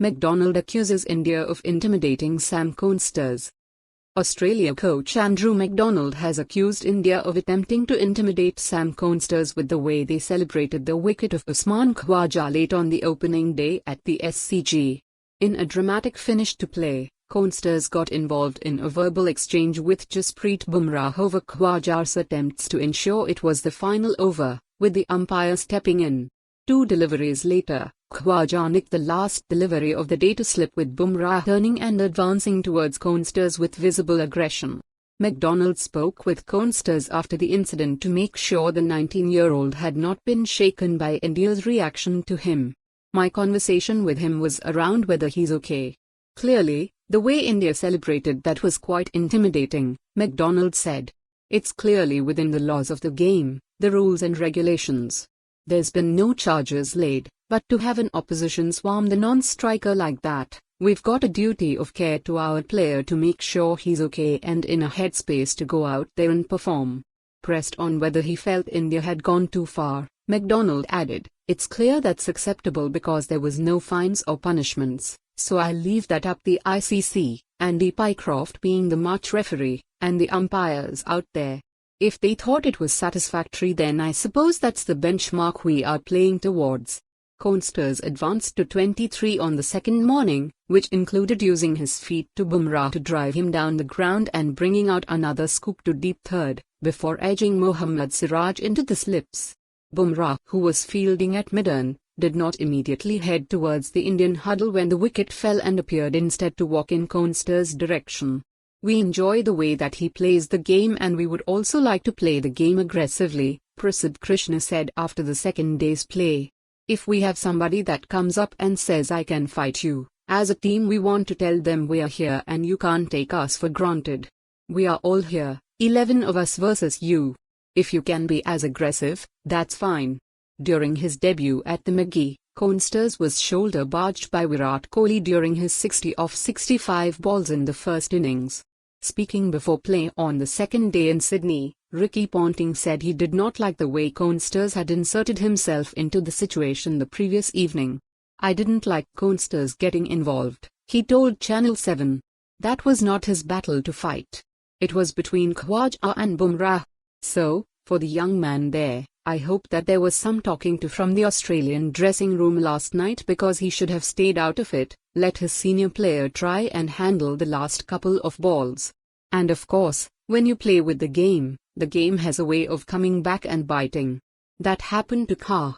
McDonald accuses India of intimidating Sam Konstas. Australia coach Andrew McDonald has accused India of attempting to intimidate Sam Konstas with the way they celebrated the wicket of Usman Khawaja late on the opening day at the SCG. In a dramatic finish to play, Konstas got involved in a verbal exchange with Jasprit Bumrah over Khawaja's attempts to ensure it was the final over, with the umpire stepping in. 2 deliveries later, Khawaja nicked the last delivery of the day to slip, with Bumrah turning and advancing towards Konstas with visible aggression. McDonald spoke with Konstas after the incident to make sure the 19-year-old had not been shaken by India's reaction to him. "My conversation with him was around whether he's okay. Clearly, the way India celebrated that was quite intimidating," McDonald said. "It's clearly within the laws of the game, the rules and regulations. There's been no charges laid, but to have an opposition swarm the non-striker like that, we've got a duty of care to our player to make sure he's okay and in a headspace to go out there and perform." Pressed on whether he felt India had gone too far, McDonald added, "It's clear that's acceptable because there was no fines or punishments, so I leave that up the ICC, Andy Pycroft being the match referee, and the umpires out there. If they thought it was satisfactory, then I suppose that's the benchmark we are playing towards." Konstas advanced to 23 on the second morning, which included using his feet to Bumrah to drive him down the ground and bringing out another scoop to deep third, before edging Mohammad Siraj into the slips. Bumrah, who was fielding at mid-on, did not immediately head towards the Indian huddle when the wicket fell and appeared instead to walk in Konstas' direction. "We enjoy the way that he plays the game and we would also like to play the game aggressively," Prasidh Krishna said after the second day's play. "If we have somebody that comes up and says I can fight you, as a team we want to tell them we are here and you can't take us for granted. We are all here, 11 of us versus you. If you can be as aggressive, that's fine." During his debut at the McGee, Konstas was shoulder barged by Virat Kohli during his 60 off 65 balls in the first innings. Speaking before play on the second day in Sydney, Ricky Ponting said he did not like the way Konstas had inserted himself into the situation the previous evening. "I didn't like Konstas getting involved," he told Channel 7. "That was not his battle to fight. It was between Khawaja and Bumrah. So, for the young man there, I hope that there was some talking to from the Australian dressing room last night because he should have stayed out of it, let his senior player try and handle the last couple of balls. And of course, when you play with the game has a way of coming back and biting. That happened to Kha.